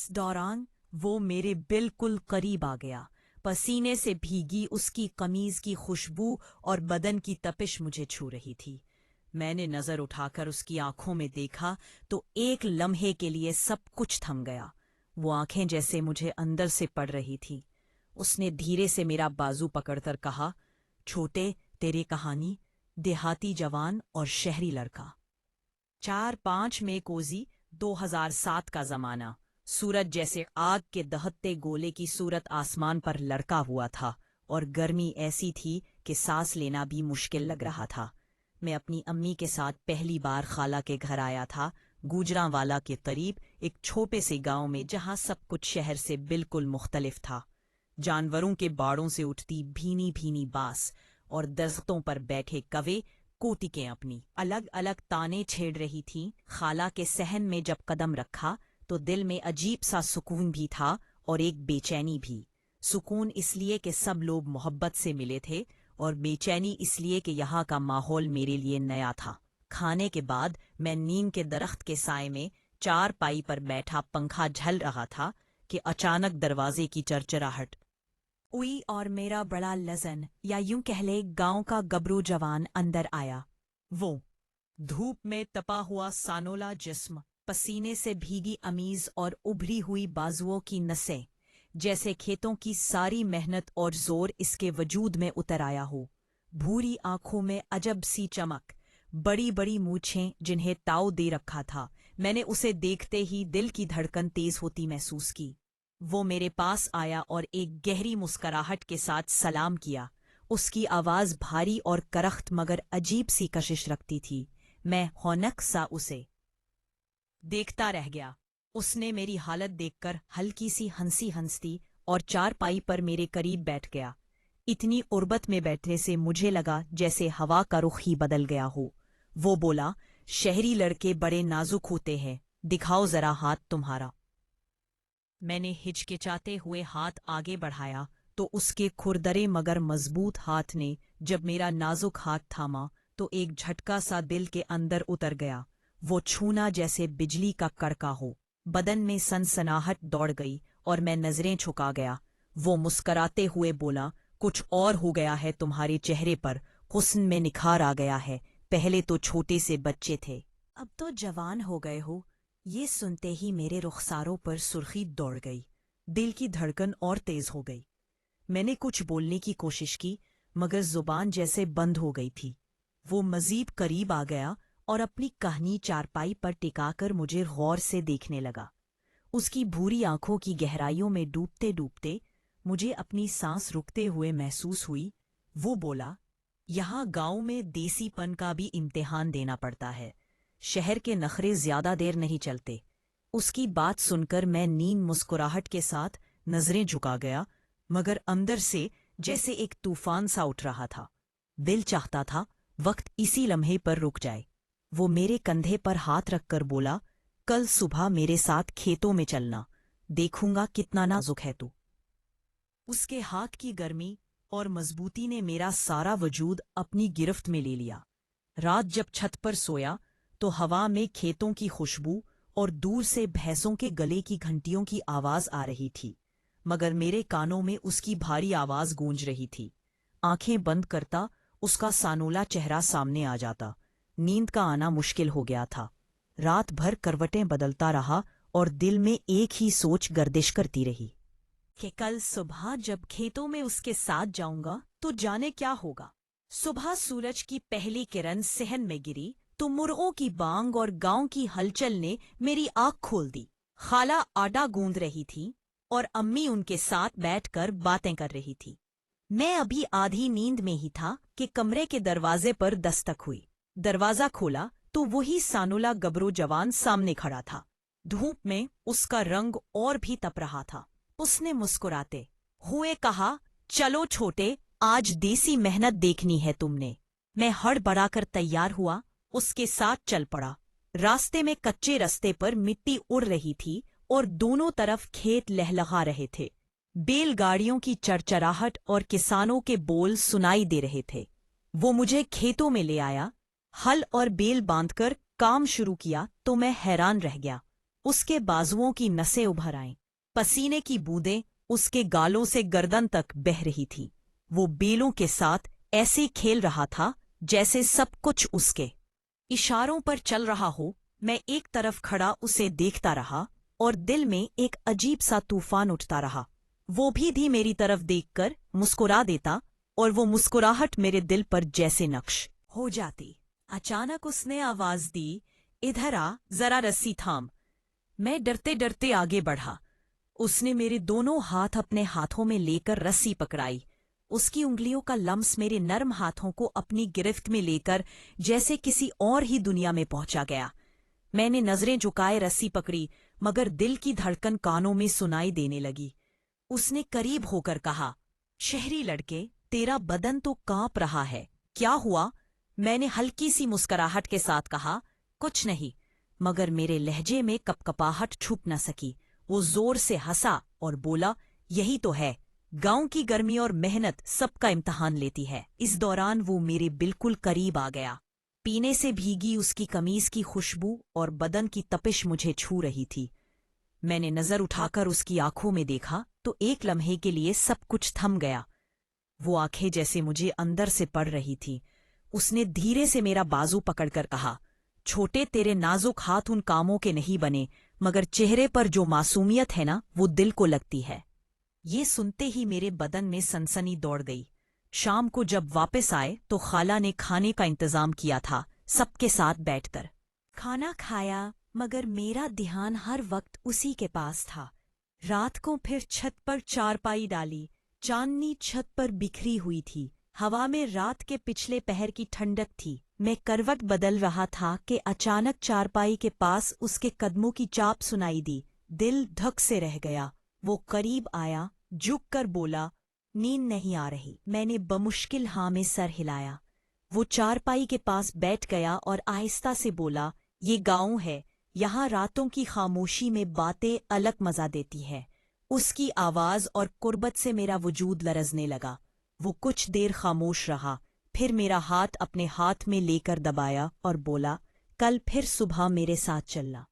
इस दौरान वो मेरे बिल्कुल करीब आ गया। पसीने से भीगी उसकी कमीज की खुशबू और बदन की तपिश मुझे छू रही थी। मैंने नजर उठाकर उसकी आंखों में देखा तो एक लम्हे के लिए सब कुछ थम गया। वो आंखें जैसे मुझे अंदर से पड़ रही थीं। उसने धीरे से मेरा बाजू पकड़कर कहा, छोटे, तेरी कहानी, देहाती जवान और शहरी लड़का। 4-5 में कोजी, 2007 का जमाना। सूरज जैसे आग के दहकते गोले की सूरत आसमान पर लड़का हुआ था और गर्मी ऐसी थी कि सांस लेना भी मुश्किल लग रहा था। मैं अपनी अम्मी के साथ पहली बार खाला के घर आया था, गुजरांवाला के करीब एक छोटे से गांव में जहां सब कुछ शहर से बिल्कुल मुख्तलिफ था। जानवरों के बाड़ों से उठती भीनी भीनी बास और दरख्तों पर बैठे कवे कोतिकें अपनी अलग अलग ताने छेड़ रही थीं। खाला के सहन में जब कदम रखा तो दिल में अजीब सा सुकून भी था और एक बेचैनी भी। सुकून इसलिए कि सब लोग मोहब्बत से मिले थे और बेचैनी इसलिए कि यहाँ का माहौल मेरे लिए नया था। खाने के बाद मैं नीम के दरख्त के साए में चारपाई पर बैठा पंखा झल रहा था कि अचानक दरवाजे की चरचराहट हुई और मेरा बड़ा लजन या यूं कह ले गांव का गबरू जवान अंदर आया। वो धूप में तपा हुआ सानोला जिस्म, पसीने से भीगी अमीज और उभरी हुई बाजुओं की नसें, जैसे खेतों की सारी मेहनत और जोर इसके वजूद में उतर आया हो। भूरी आंखों में अजब सी चमक, बड़ी बड़ी मूछें जिन्हें ताव दे रखा था। मैंने उसे देखते ही दिल की धड़कन तेज होती महसूस की। वो मेरे पास आया और एक गहरी मुस्कराहट के साथ सलाम किया। उसकी आवाज भारी और करख्त मगर अजीब सी कशिश रखती थी। मैं हौनक सा उसे देखता रह गया। उसने मेरी हालत देखकर हल्की सी हंसी हंसती और चारपाई पर मेरे करीब बैठ गया। इतनी उर्बत में बैठने से मुझे लगा जैसे हवा का रुख ही बदल गया हो। वो बोला, शहरी लड़के बड़े नाजुक होते हैं, दिखाओ जरा हाथ तुम्हारा। मैंने हिचकिचाते हुए हाथ आगे बढ़ाया तो उसके खुरदरे मगर मजबूत हाथ ने जब मेरा नाजुक हाथ थामा तो एक झटका सा दिल के अंदर उतर गया। वो छूना जैसे बिजली का कड़का हो। बदन में सनसनाहट दौड़ गई और मैं नजरें झुका गया। वो मुस्कराते हुए बोला, कुछ और हो गया है तुम्हारे चेहरे पर, हुस्न में निखार आ गया है। पहले तो छोटे से बच्चे थे, अब तो जवान हो गए हो। ये सुनते ही मेरे रुखसारों पर सुर्खी दौड़ गई, दिल की धड़कन और तेज हो गई। मैंने कुछ बोलने की कोशिश की मगर जुबान जैसे बंद हो गई थी। वो मजीद करीब आ गया और अपनी कहानी चारपाई पर टिकाकर मुझे गौर से देखने लगा। उसकी भूरी आंखों की गहराइयों में डूबते डूबते मुझे अपनी सांस रुकते हुए महसूस हुई। वो बोला, यहाँ गांव में देसीपन का भी इम्तिहान देना पड़ता है, शहर के नखरे ज्यादा देर नहीं चलते। उसकी बात सुनकर मैं नीम मुस्कुराहट के साथ नजरें झुका गया मगर अंदर से जैसे एक तूफान सा उठ रहा था। दिल चाहता था वक्त इसी लम्हे पर रुक जाए। वो मेरे कंधे पर हाथ रखकर बोला, कल सुबह मेरे साथ खेतों में चलना, देखूंगा कितना नाजुक है तू। उसके हाथ की गर्मी और मजबूती ने मेरा सारा वजूद अपनी गिरफ्त में ले लिया। रात जब छत पर सोया तो हवा में खेतों की खुशबू और दूर से भैंसों के गले की घंटियों की आवाज आ रही थी मगर मेरे कानों में उसकी भारी आवाज गूंज रही थी। आंखें बंद करता उसका सानोला चेहरा सामने आ जाता। नींद का आना मुश्किल हो गया था। रात भर करवटें बदलता रहा और दिल में एक ही सोच गर्दिश करती रही कि कल सुबह जब खेतों में उसके साथ जाऊंगा तो जाने क्या होगा। सुबह सूरज की पहली किरण सहन में गिरी तो मुर्गों की बांग और गांव की हलचल ने मेरी आंख खोल दी। खाला आटा गूंद रही थी और अम्मी उनके साथ बैठकर बातें कर रही थी। मैं अभी आधी नींद में ही था कि कमरे के दरवाजे पर दस्तक हुई। दरवाजा खोला तो वही सानुला गबरू जवान सामने खड़ा था। धूप में उसका रंग और भी तप रहा था। उसने मुस्कुराते हुए कहा, चलो छोटे, आज देसी मेहनत देखनी है तुमने। मैं हड़बड़ाकर तैयार हुआ, उसके साथ चल पड़ा। रास्ते में कच्चे रास्ते पर मिट्टी उड़ रही थी और दोनों तरफ खेत लहलहा रहे थे। बैलगाड़ियों की चरचराहट और किसानों के बोल सुनाई दे रहे थे। वो मुझे खेतों में ले आया। हल और बैल बांधकर काम शुरू किया तो मैं हैरान रह गया। उसके बाजुओं की नसें उभर आईं। पसीने की बूंदें उसके गालों से गर्दन तक बह रही थी। वो बेलों के साथ ऐसे खेल रहा था जैसे सब कुछ उसके इशारों पर चल रहा हो। मैं एक तरफ खड़ा उसे देखता रहा और दिल में एक अजीब सा तूफान उठता रहा। वो भी मेरी तरफ देखकर मुस्कुरा देता और वो मुस्कुराहट मेरे दिल पर जैसे नक्श हो जाती। अचानक उसने आवाज दी, इधर आ, जरा रस्सी थाम। मैं डरते डरते आगे बढ़ा। उसने मेरे दोनों हाथ अपने हाथों में लेकर रस्सी पकड़ाई। उसकी उंगलियों का लम्स मेरे नर्म हाथों को अपनी गिरफ्त में लेकर जैसे किसी और ही दुनिया में पहुंचा गया। मैंने नजरें झुकाए रस्सी पकड़ी, मगर दिल की धड़कन कानों में सुनाई देने लगी। उसने करीब होकर कहा, शहरी लड़के, तेरा बदन तो कांप रहा है, क्या हुआ? मैंने हल्की सी मुस्कुराहट के साथ कहा, कुछ नहीं। मगर मेरे लहजे में कपकपाहट छुप न सकी। वो जोर से हंसा और बोला, यही तो है, गांव की गर्मी और मेहनत सबका इम्तिहान लेती है। इस दौरान वो मेरे बिल्कुल करीब आ गया। पीने से भीगी उसकी कमीज की खुशबू और बदन की तपिश मुझे छू रही थी। मैंने नजर उठाकर उसकी आंखों में देखा तो एक लम्हे के लिए सब कुछ थम गया। वो आंखें जैसे मुझे अंदर से पड़ रही थी। उसने धीरे से मेरा बाजू पकड़कर कहा, छोटे, तेरे नाजुक हाथ उन कामों के नहीं बने, मगर चेहरे पर जो मासूमियत है ना, वो दिल को लगती है। ये सुनते ही मेरे बदन में सनसनी दौड़ गई। शाम को जब वापस आए तो खाला ने खाने का इंतजाम किया था। सबके साथ बैठकर खाना खाया, मगर मेरा ध्यान हर वक्त उसी के पास था। रात को फिर छत पर चारपाई डाली। चांदनी छत पर बिखरी हुई थी। हवा में रात के पिछले पहर की ठंडक थी। मैं करवट बदल रहा था कि अचानक चारपाई के पास उसके कदमों की चाप सुनाई दी। दिल धक से रह गया। वो करीब आया, झुककर बोला, नींद नहीं आ रही? मैंने बमुश्किल हाँ में सर हिलाया। वो चारपाई के पास बैठ गया और आहिस्ता से बोला, ये गांव है, यहाँ रातों की खामोशी में बातें अलग मजा देती है। उसकी आवाज और कुर्बत से मेरा वजूद लरजने लगा। वो कुछ देर खामोश रहा, फिर मेरा हाथ अपने हाथ में लेकर दबाया और बोला, कल फिर सुबह मेरे साथ चलना।